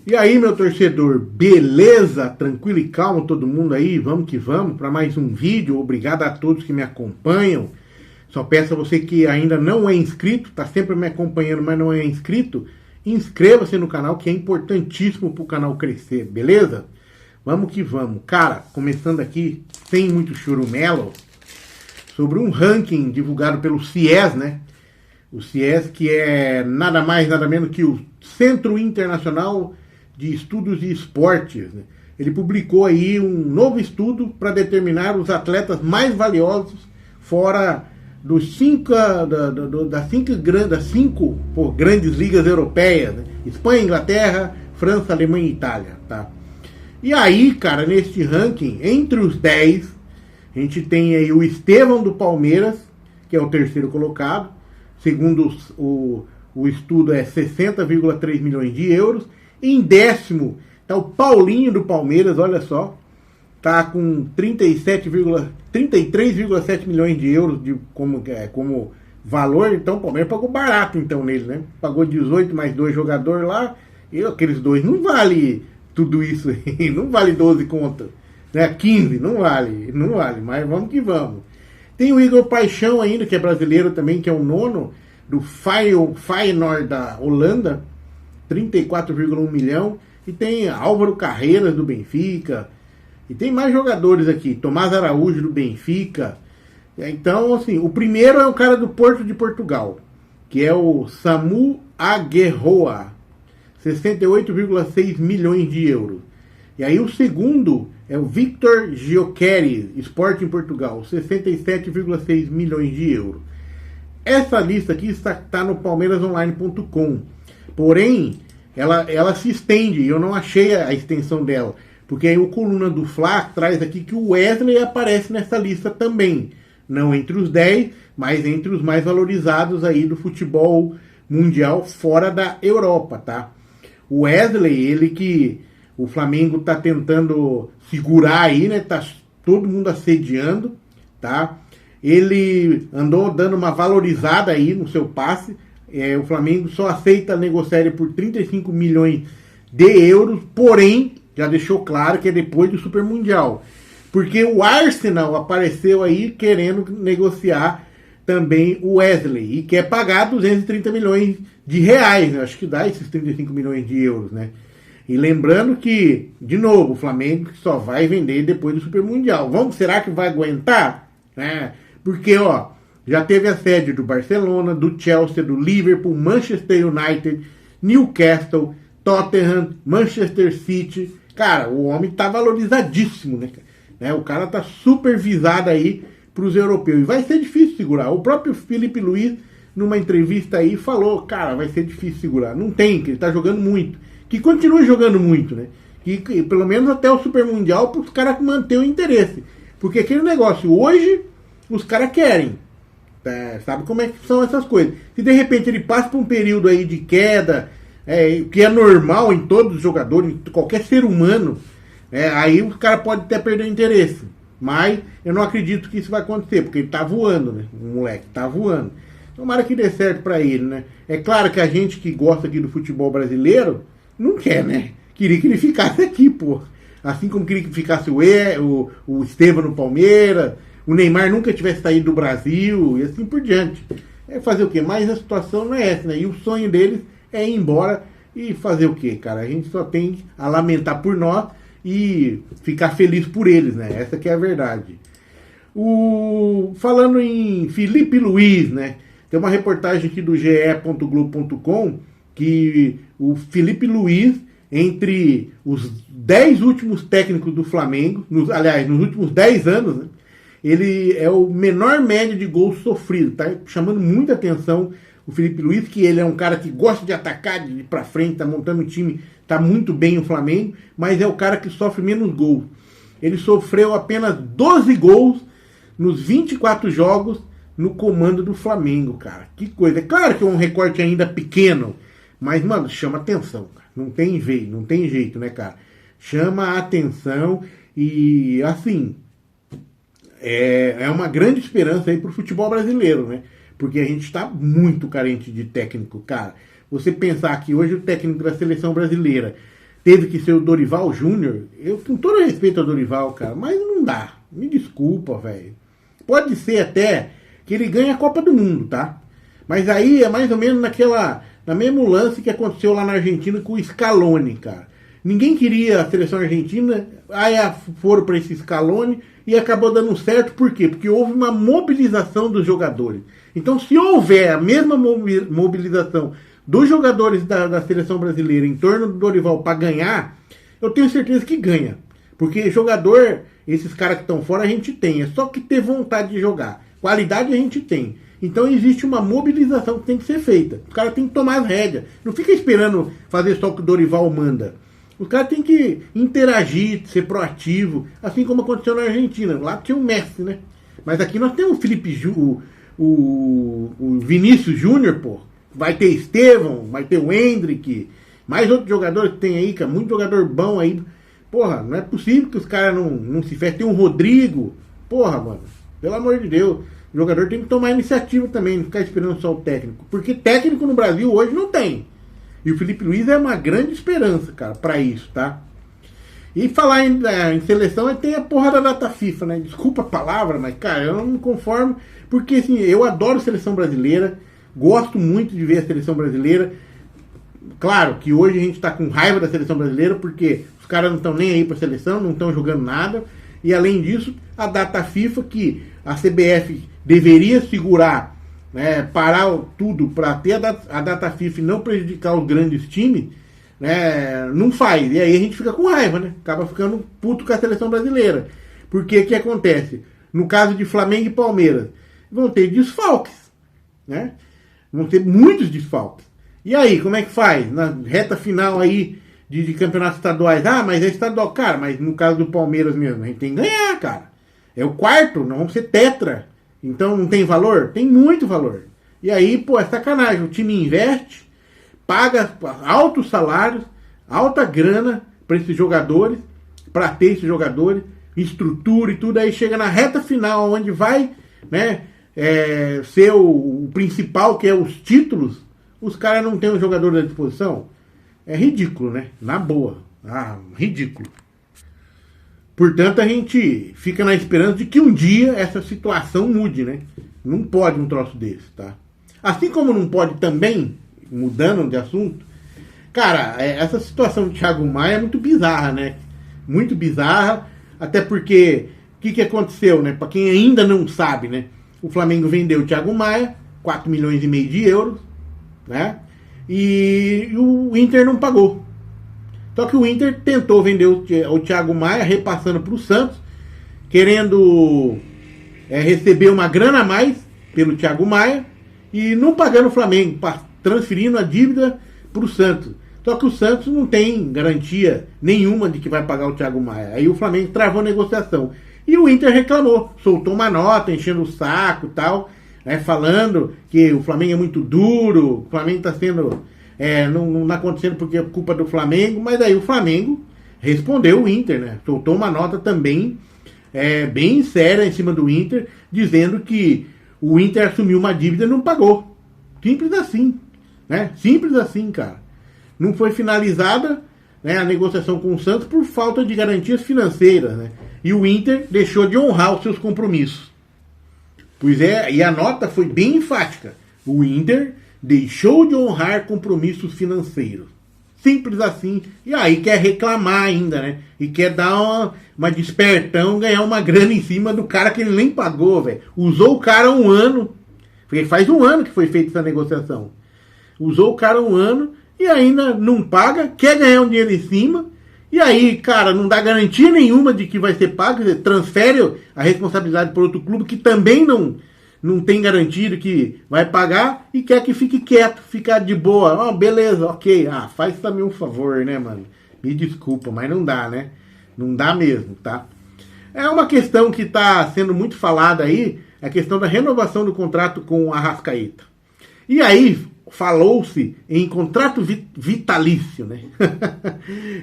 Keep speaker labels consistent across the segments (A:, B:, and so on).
A: E aí, meu torcedor, beleza? Tranquilo e calmo todo mundo aí? Vamos que vamos para mais um vídeo. Obrigado a todos que me acompanham. Só peço a você que ainda não é inscrito, tá sempre me acompanhando, mas não é inscrito, inscreva-se no canal, que é importantíssimo para o canal crescer, beleza? Vamos que vamos. Cara, começando aqui, sem muito churumelo, sobre um ranking divulgado pelo CIES, né? O CIES, que é nada mais, nada menos que o Centro Internacional de Estudos e Esportes, né? Ele publicou aí um novo estudo para determinar os atletas mais valiosos fora dos das cinco grandes ligas europeias, né? Espanha, Inglaterra, França, Alemanha e Itália, tá? E aí, cara, neste ranking, entre os 10, a gente tem aí o Estevão do Palmeiras, que é o terceiro colocado. Segundo o estudo, é 60,3 milhões de euros. Em décimo está o Paulinho do Palmeiras, olha só. Está com 33,7 milhões de euros como valor. Então o Palmeiras pagou barato então nele, né? Pagou 18 mais 2 jogadores lá. E aqueles dois não vale tudo isso aí. Não vale 12 contas. Né? 15, não vale. Mas vamos que vamos. Tem o Igor Paixão ainda, que é brasileiro também, que é o nono, do Feyenoord da Holanda, 34,1 milhão. E tem Álvaro Carreiras do Benfica. E tem mais jogadores aqui. Tomás Araújo do Benfica. Então, assim, o primeiro é o cara do Porto de Portugal, que é o Samu Aguerroa, 68,6 milhões de euros. E aí o segundo é o Victor Gyökeres, Sporting Portugal, 67,6 milhões de euros. Essa lista aqui está no palmeirasonline.com. Porém, ela se estende, e eu não achei a extensão dela. Porque aí o Coluna do Fla traz aqui que o Wesley aparece nessa lista também. Não entre os 10, mas entre os mais valorizados aí do futebol mundial fora da Europa, tá? O Wesley, ele que o Flamengo tá tentando segurar aí, né? Tá todo mundo assediando, tá? Ele andou dando uma valorizada aí no seu passe. O Flamengo só aceita negociar ele por 35 milhões de euros, porém, já deixou claro que é depois do Super Mundial. Porque o Arsenal apareceu aí querendo negociar também o Wesley e quer pagar 230 milhões de reais, né? Acho que dá esses 35 milhões de euros, né? E lembrando que, de novo, o Flamengo só vai vender depois do Super Mundial. Será que vai aguentar? Porque, ó, já teve assédio do Barcelona, do Chelsea, do Liverpool, Manchester United, Newcastle, Tottenham, Manchester City. Cara, o homem tá valorizadíssimo, né? O cara tá super visado aí pros europeus. E vai ser difícil segurar. O próprio Felipe Luiz, numa entrevista aí, falou, cara, vai ser difícil segurar. Não tem, que ele tá jogando muito. Que continue jogando muito, né? Que pelo menos até o Super Mundial, para os caras manter o interesse. Porque aquele negócio, hoje, os caras querem. Sabe como é que são essas coisas? Se de repente ele passa por um período aí de queda, que é normal em todos os jogadores, em qualquer ser humano, aí os caras podem até perder o interesse. Mas eu não acredito que isso vai acontecer, porque ele tá voando, né? O moleque tá voando. Tomara que dê certo pra ele, né? É claro que a gente que gosta aqui do futebol brasileiro não quer, né? Queria que ele ficasse aqui, pô. Assim como queria que ficasse o Estevão no Palmeiras, o Neymar nunca tivesse saído do Brasil, e assim por diante. Fazer o quê? Mas a situação não é essa, né? E o sonho deles é ir embora e fazer o quê, cara? A gente só tem a lamentar por nós e ficar feliz por eles, né? Essa que é a verdade. Falando em Felipe Luiz, né? Tem uma reportagem aqui do ge.globo.com que o Felipe Luiz, entre os 10 últimos técnicos do Flamengo, nos últimos 10 anos, né, ele é o menor média de gols sofridos. Tá chamando muita atenção o Felipe Luiz, que ele é um cara que gosta de atacar, de ir pra frente, tá montando um time, tá muito bem o Flamengo, mas é o cara que sofre menos gols. Ele sofreu apenas 12 gols nos 24 jogos no comando do Flamengo, cara. Que coisa. É claro que é um recorte ainda pequeno, mas, mano, chama atenção, cara. Não tem jeito, né, cara? Chama a atenção e, assim, é uma grande esperança aí pro futebol brasileiro, né? Porque a gente está muito carente de técnico, cara. Você pensar que hoje o técnico da seleção brasileira teve que ser o Dorival Júnior. Eu, com todo respeito ao Dorival, cara, mas não dá. Me desculpa, velho. Pode ser até que ele ganhe a Copa do Mundo, tá? Mas aí é mais ou menos na mesmo lance que aconteceu lá na Argentina com o Scaloni, cara. Ninguém queria a seleção argentina, aí foram para esse Scaloni e acabou dando certo. Por quê? Porque houve uma mobilização dos jogadores. Então, se houver a mesma mobilização dos jogadores da seleção brasileira em torno do Dorival para ganhar, eu tenho certeza que ganha. Porque jogador, esses caras que estão fora, a gente tem. É só que ter vontade de jogar. Qualidade a gente tem. Então existe uma mobilização que tem que ser feita. Os caras têm que tomar as rédeas. Não fica esperando fazer só o que o Dorival manda. Os caras têm que interagir, ser proativo, assim como aconteceu na Argentina. Lá tinha o Messi, né? Mas aqui nós temos o Felipe o Vinícius Júnior, pô. Vai ter Estevão, vai ter o Hendrick, mais outros jogadores que tem aí, cara. Muito jogador bom aí. Porra, não é possível que os caras não se fechem. Tem um Rodrigo. Porra, mano. Pelo amor de Deus. O jogador tem que tomar iniciativa também, não ficar esperando só o técnico. Porque técnico no Brasil hoje não tem. E o Felipe Luiz é uma grande esperança, cara, pra isso, tá? E falar em seleção, tem a porra da data FIFA, né? Desculpa a palavra, mas, cara, eu não me conformo. Porque, assim, eu adoro a seleção brasileira. Gosto muito de ver a seleção brasileira. Claro que hoje a gente tá com raiva da seleção brasileira, porque os caras não estão nem aí pra seleção, não estão jogando nada. E, além disso, a data FIFA, que a CBF deveria segurar, né, parar tudo para ter a data FIFA e não prejudicar os grandes times, né, não faz. E aí a gente fica com raiva, né? Acaba ficando puto com a seleção brasileira. Porque o que acontece? No caso de Flamengo e Palmeiras, vão ter desfalques, né? Vão ter muitos desfalques. E aí, como é que faz? Na reta final aí de campeonatos estaduais. Ah, mas é estadual. Cara, mas no caso do Palmeiras mesmo, a gente tem que ganhar, cara. É o quarto, não vamos ser tetra. Então não tem valor? Tem muito valor. E aí, pô, é sacanagem. O time investe, paga altos salários, alta grana para esses jogadores, para ter esses jogadores, estrutura e tudo. Aí chega na reta final, onde vai, né, ser o principal, que é os títulos, os caras não têm um jogador à disposição. É ridículo, né? Na boa. Ah, ridículo. Portanto, a gente fica na esperança de que um dia essa situação mude, né? Não pode um troço desse, tá? Assim como não pode também, mudando de assunto, cara, essa situação do Thiago Maia é muito bizarra, né? Muito bizarra, até porque o que aconteceu, né? Para quem ainda não sabe, né? O Flamengo vendeu o Thiago Maia, 4 milhões e meio de euros, né? E o Inter não pagou. Só que o Inter tentou vender o Thiago Maia, repassando para o Santos, querendo receber uma grana a mais pelo Thiago Maia e não pagando o Flamengo, transferindo a dívida para o Santos. Só que o Santos não tem garantia nenhuma de que vai pagar o Thiago Maia. Aí o Flamengo travou a negociação. E o Inter reclamou, soltou uma nota, enchendo o saco e tal, né, falando que o Flamengo é muito duro, o Flamengo está sendo... não está acontecendo porque é culpa do Flamengo, mas aí o Flamengo respondeu o Inter, né? Soltou uma nota também bem séria em cima do Inter, dizendo que o Inter assumiu uma dívida e não pagou. Simples assim, né? Simples assim, cara. Não foi finalizada, né, a negociação com o Santos por falta de garantias financeiras, né? E o Inter deixou de honrar os seus compromissos. Pois e a nota foi bem enfática. O Inter deixou de honrar compromissos financeiros. Simples assim. E aí quer reclamar ainda, né? E quer dar uma despertão, ganhar uma grana em cima do cara que ele nem pagou, velho. Usou o cara um ano. Faz um ano que foi feita essa negociação. Usou o cara um ano e ainda não paga, quer ganhar um dinheiro em cima. E aí, cara, não dá garantia nenhuma de que vai ser pago. Quer dizer, transfere a responsabilidade para outro clube que também não tem garantido que vai pagar e quer que fique quieto, ficar de boa. Beleza, ok. Faz também um favor, né, mano? Me desculpa, mas não dá, né? Não dá mesmo, tá? É uma questão que está sendo muito falada aí, a questão da renovação do contrato com o Arrascaeta. E aí, falou-se em contrato vitalício, né?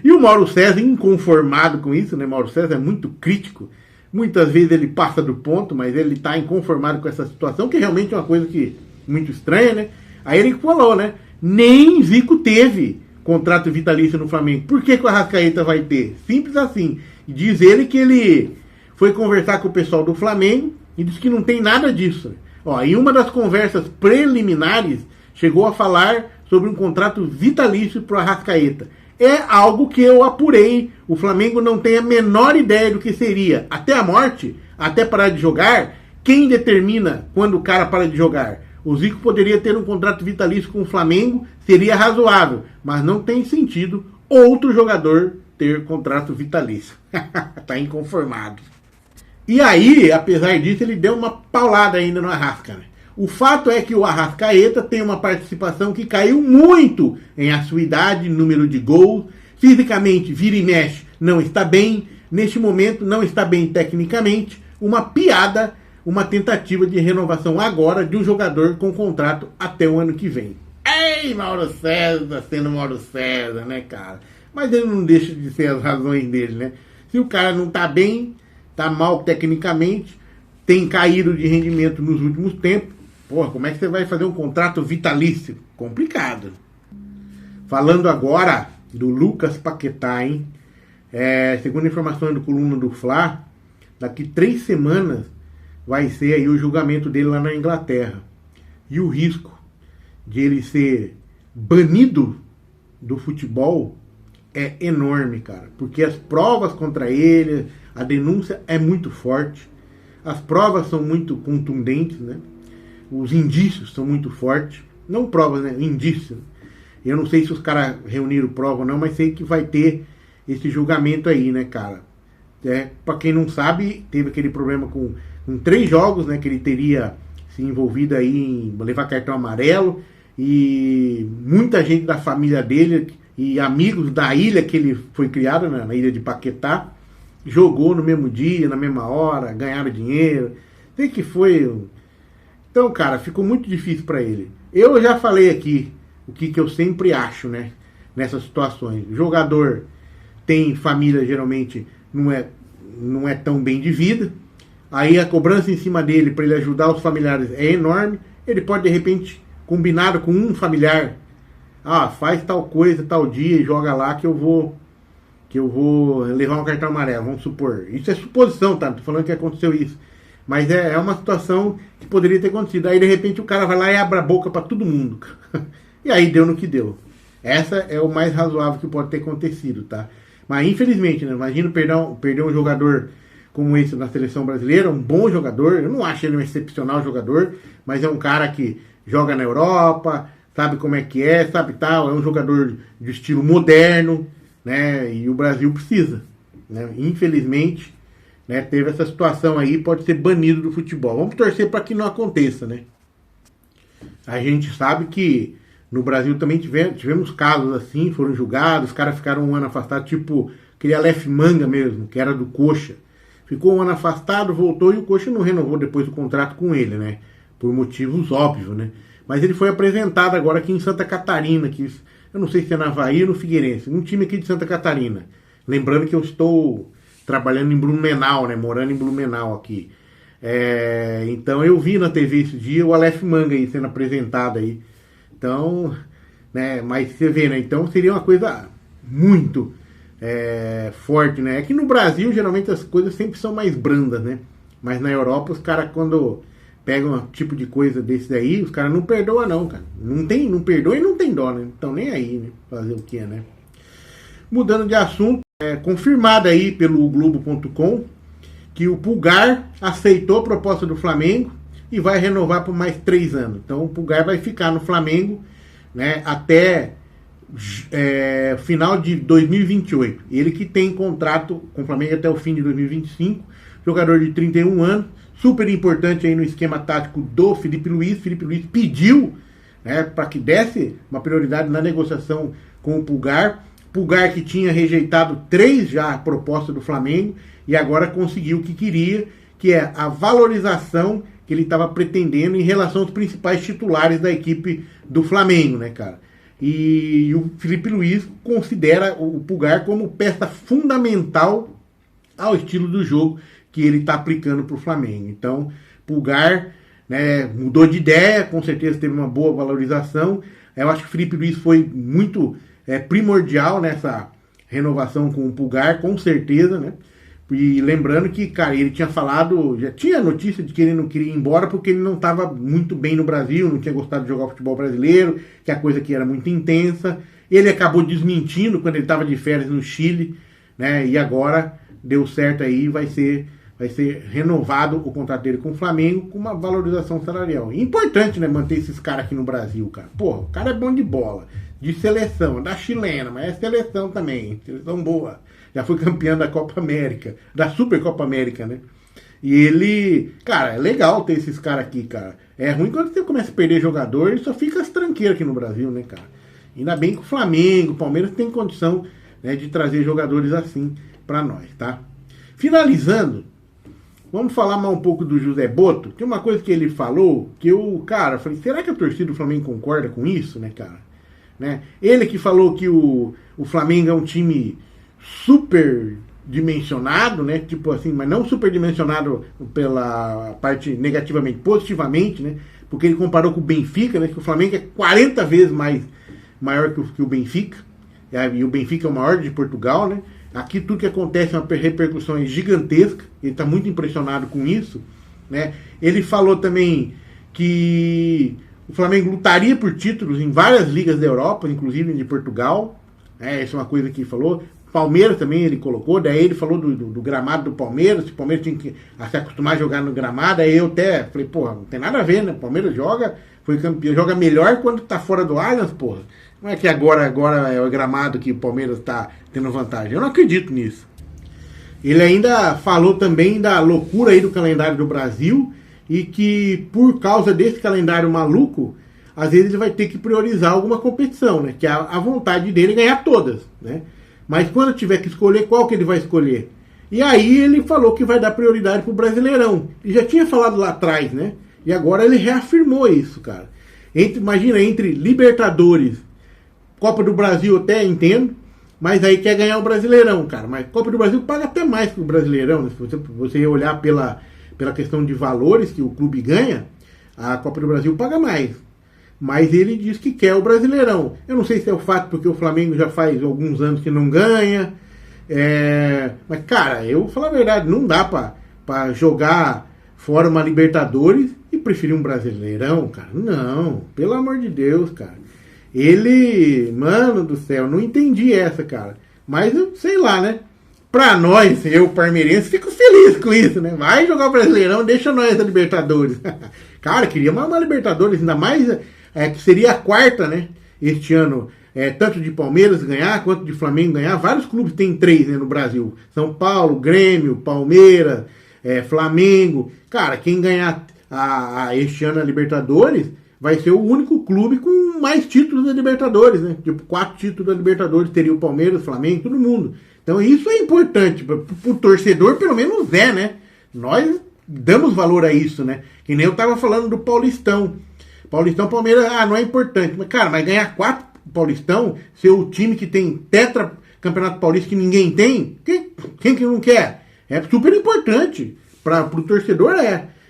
A: E o Mauro César, inconformado com isso, né? Mauro César é muito crítico. Muitas vezes ele passa do ponto, mas ele está inconformado com essa situação, que realmente é uma coisa que muito estranha, né? Aí ele falou, né? Nem Zico teve contrato vitalício no Flamengo. Por que o Arrascaeta vai ter? Simples assim. Diz ele que ele foi conversar com o pessoal do Flamengo e disse que não tem nada disso. Ó, em uma das conversas preliminares, chegou a falar sobre um contrato vitalício para o Arrascaeta. É algo que eu apurei. O Flamengo não tem a menor ideia do que seria. Até a morte, até parar de jogar, quem determina quando o cara para de jogar? O Zico poderia ter um contrato vitalício com o Flamengo, seria razoável, mas não tem sentido outro jogador ter contrato vitalício. Tá inconformado. E aí, apesar disso, ele deu uma paulada ainda no Arrasca, né? O fato é que o Arrascaeta tem uma participação que caiu muito em a sua idade, número de gols, fisicamente vira e mexe, não está bem, neste momento não está bem tecnicamente, uma piada, uma tentativa de renovação agora de um jogador com contrato até o ano que vem. Ei, Mauro César, sendo Mauro César, né, cara? Mas ele não deixa de ser as razões dele, né? Se o cara não tá bem, tá mal tecnicamente, tem caído de rendimento nos últimos tempos, porra, como é que você vai fazer um contrato vitalício? Complicado. Falando agora do Lucas Paquetá, hein? Segundo informações do Coluna do Fla, daqui 3 semanas vai ser aí o julgamento dele lá na Inglaterra. E o risco de ele ser banido do futebol é enorme, cara. Porque as provas contra ele, a denúncia é muito forte. As provas são muito contundentes, né? Os indícios são muito fortes. Não provas, né? Indícios. Eu não sei se os caras reuniram prova ou não, mas sei que vai ter esse julgamento aí, né, cara? Pra quem não sabe, teve aquele problema com 3 jogos, né? Que ele teria se envolvido aí em levar cartão amarelo. E muita gente da família dele e amigos da ilha que ele foi criado, né, na ilha de Paquetá, jogou no mesmo dia, na mesma hora, ganharam dinheiro. Sei que foi... Então, cara, ficou muito difícil para ele. Eu já falei aqui o que eu sempre acho, né? Nessas situações. O jogador tem família, geralmente, não é tão bem de vida. Aí a cobrança em cima dele para ele ajudar os familiares é enorme. Ele pode, de repente, combinar com um familiar. Faz tal coisa, tal dia e joga lá que eu vou levar um cartão amarelo, vamos supor. Isso é suposição, tá? Não tô falando que aconteceu isso. Mas é uma situação que poderia ter acontecido. Aí, de repente, o cara vai lá e abre a boca para todo mundo. E aí deu no que deu. Essa é o mais razoável que pode ter acontecido, tá? Mas, infelizmente, né? Imagina perder um jogador como esse na seleção brasileira, um bom jogador. Eu não acho ele um excepcional jogador, mas é um cara que joga na Europa, sabe como é que é, sabe tal. É um jogador de estilo moderno, né? E o Brasil precisa, né? Infelizmente... teve essa situação aí, pode ser banido do futebol. Vamos torcer para que não aconteça, né? A gente sabe que no Brasil também tivemos casos assim, foram julgados, os caras ficaram um ano afastados, tipo aquele Aleph Manga mesmo, que era do Coxa. Ficou um ano afastado, voltou e o Coxa não renovou depois o contrato com ele, né? Por motivos óbvios, né? Mas ele foi apresentado agora aqui em Santa Catarina, que eu não sei se é na Avaí ou no Figueirense, um time aqui de Santa Catarina. Lembrando que eu estou trabalhando em Blumenau, né? Morando em Blumenau aqui. Então eu vi na TV esse dia o Aleph Manga aí sendo apresentado aí. Então, né? Mas você vê, né? Então seria uma coisa muito forte, né? É que no Brasil geralmente as coisas sempre são mais brandas, né? Mas na Europa os caras quando pegam um tipo de coisa desse aí, os caras não perdoam não, cara. Não perdoa e não tem dó, né? Então nem aí, né? Fazer o que, né? Mudando de assunto, confirmado aí pelo Globo.com que o Pulgar aceitou a proposta do Flamengo e vai renovar por mais 3 anos. Então o Pulgar vai ficar no Flamengo, né, até final de 2028. Ele que tem contrato com o Flamengo até o fim de 2025. Jogador de 31 anos, super importante aí no esquema tático do Felipe Luiz. Felipe Luiz pediu, né, para que desse uma prioridade na negociação com o Pulgar. Pulgar que tinha rejeitado 3 já propostas do Flamengo e agora conseguiu o que queria, que é a valorização que ele estava pretendendo em relação aos principais titulares da equipe do Flamengo, né, cara? E o Felipe Luiz considera o Pulgar como peça fundamental ao estilo do jogo que ele está aplicando para o Flamengo. Então, Pulgar, né, mudou de ideia, com certeza teve uma boa valorização. Eu acho que o Felipe Luiz foi muito primordial nessa renovação com o Pulgar, com certeza, né? E lembrando que, cara, ele tinha falado, já tinha notícia de que ele não queria ir embora porque ele não estava muito bem no Brasil, não tinha gostado de jogar futebol brasileiro, que a coisa aqui era muito intensa. Ele acabou desmentindo quando ele estava de férias no Chile, né? E agora deu certo aí, vai ser renovado o contrato dele com o Flamengo com uma valorização salarial. Importante, né, manter esses caras aqui no Brasil, cara. Porra, o cara é bom de bola, de seleção, da chilena, mas é seleção também, seleção boa. Já foi campeão da Copa América, da Super Copa América, né? E ele, cara, é legal ter esses caras aqui, cara. É ruim quando você começa a perder jogador, ele só fica as tranqueiras aqui no Brasil, né, cara? Ainda bem que o Flamengo, o Palmeiras tem condição, né, de trazer jogadores assim pra nós, tá? Finalizando, vamos falar mais um pouco do José Botto. Tem uma coisa que ele falou que eu, cara, falei, será que a torcida do Flamengo concorda com isso, né, cara? Né? Ele que falou que o Flamengo é um time super dimensionado, né? Tipo assim, mas não super dimensionado pela parte negativamente, positivamente, né? Porque ele comparou com o Benfica, né? Que o Flamengo é 40 vezes maior que o Benfica. E o Benfica é o maior de Portugal, né? Aqui tudo que acontece é uma repercussão gigantesca. Ele está muito impressionado com isso, né? Ele falou também que o Flamengo lutaria por títulos em várias ligas da Europa, inclusive de Portugal. Essa é uma coisa que ele falou. Palmeiras também ele colocou, daí ele falou do gramado do Palmeiras, se o Palmeiras tinha que se acostumar a jogar no gramado, aí eu até falei, porra, não tem nada a ver, né? O Palmeiras foi campeão, joga melhor quando tá fora do Allianz, porra. Não é que agora é o gramado que o Palmeiras tá tendo vantagem. Eu não acredito nisso. Ele ainda falou também da loucura aí do calendário do Brasil e que por causa desse calendário maluco, às vezes ele vai ter que priorizar alguma competição, né? Que a vontade dele é ganhar todas, né? Mas quando tiver que escolher, qual que ele vai escolher? E aí ele falou que vai dar prioridade pro Brasileirão. Ele já tinha falado lá atrás, né? E agora ele reafirmou isso, cara. Imagina, entre Libertadores, Copa do Brasil eu até entendo, mas aí quer ganhar o Brasileirão, cara. Mas Copa do Brasil paga até mais que o Brasileirão, né? Se você olhar pela questão de valores que o clube ganha, a Copa do Brasil paga mais. Mas ele diz que quer o Brasileirão. Eu não sei se é o fato porque o Flamengo já faz alguns anos que não ganha. Mas, cara, eu vou falar a verdade, não dá pra jogar fora uma Libertadores e preferir um Brasileirão, cara. Não, pelo amor de Deus, cara. Ele, mano do céu, não entendi essa, cara. Mas, sei lá, né? Pra nós, eu, parmeirense, fico feliz com isso, né? Vai jogar o Brasileirão, deixa nós a Libertadores. Cara, queria uma Libertadores, ainda mais... que seria a quarta, né? Este ano, tanto de Palmeiras ganhar, quanto de Flamengo ganhar. Vários clubes têm 3, né, no Brasil. São Paulo, Grêmio, Palmeiras, Flamengo. Cara, quem ganhar este ano a Libertadores vai ser o único clube com mais títulos da Libertadores, né? Tipo, 4 títulos da Libertadores teria o Palmeiras, Flamengo, todo mundo. Então isso é importante. Pro torcedor, pelo menos né? Nós damos valor a isso, né? Que nem eu tava falando do Paulistão. Paulistão, Palmeiras, não é importante. Mas, cara, mas ganhar 4 Paulistão, ser o time que tem tetra campeonato paulista que ninguém tem, quem que não quer? É super importante. Pro torcedor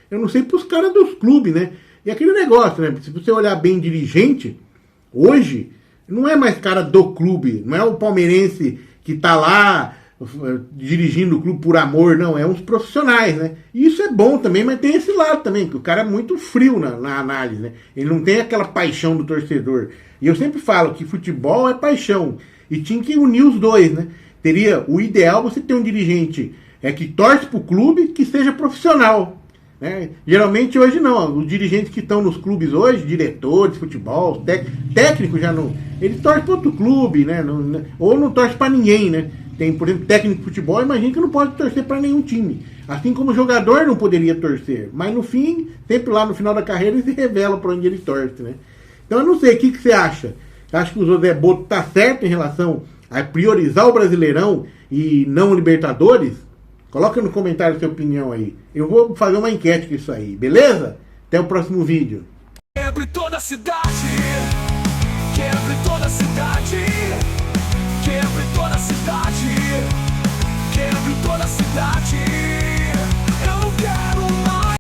A: Eu não sei pros caras dos clubes, né? E aquele negócio, né? Se você olhar bem dirigente, hoje, não é mais cara do clube. Não é o palmeirense que tá lá dirigindo o clube por amor, não, é uns profissionais, né? E isso é bom também, mas tem esse lado também, que o cara é muito frio na análise, né? Ele não tem aquela paixão do torcedor. E eu sempre falo que futebol é paixão, e tinha que unir os dois, né? O ideal você ter um dirigente que torce pro clube, que seja profissional, né? Geralmente hoje não, os dirigentes que estão nos clubes hoje, diretores de futebol, técnicos já não, eles torcem para outro clube, né? Ou não torce para ninguém, né? Tem, por exemplo, técnico de futebol, imagina que não pode torcer para nenhum time. Assim como o jogador não poderia torcer. Mas no fim, sempre lá no final da carreira, ele se revela para onde ele torce, né? Então eu não sei, o que você acha? Você acha que o José Botto está certo em relação a priorizar o Brasileirão e não o Libertadores? Coloca no comentário a sua opinião aí. Eu vou fazer uma enquete com isso aí, beleza? Até o próximo vídeo. Toda a cidade.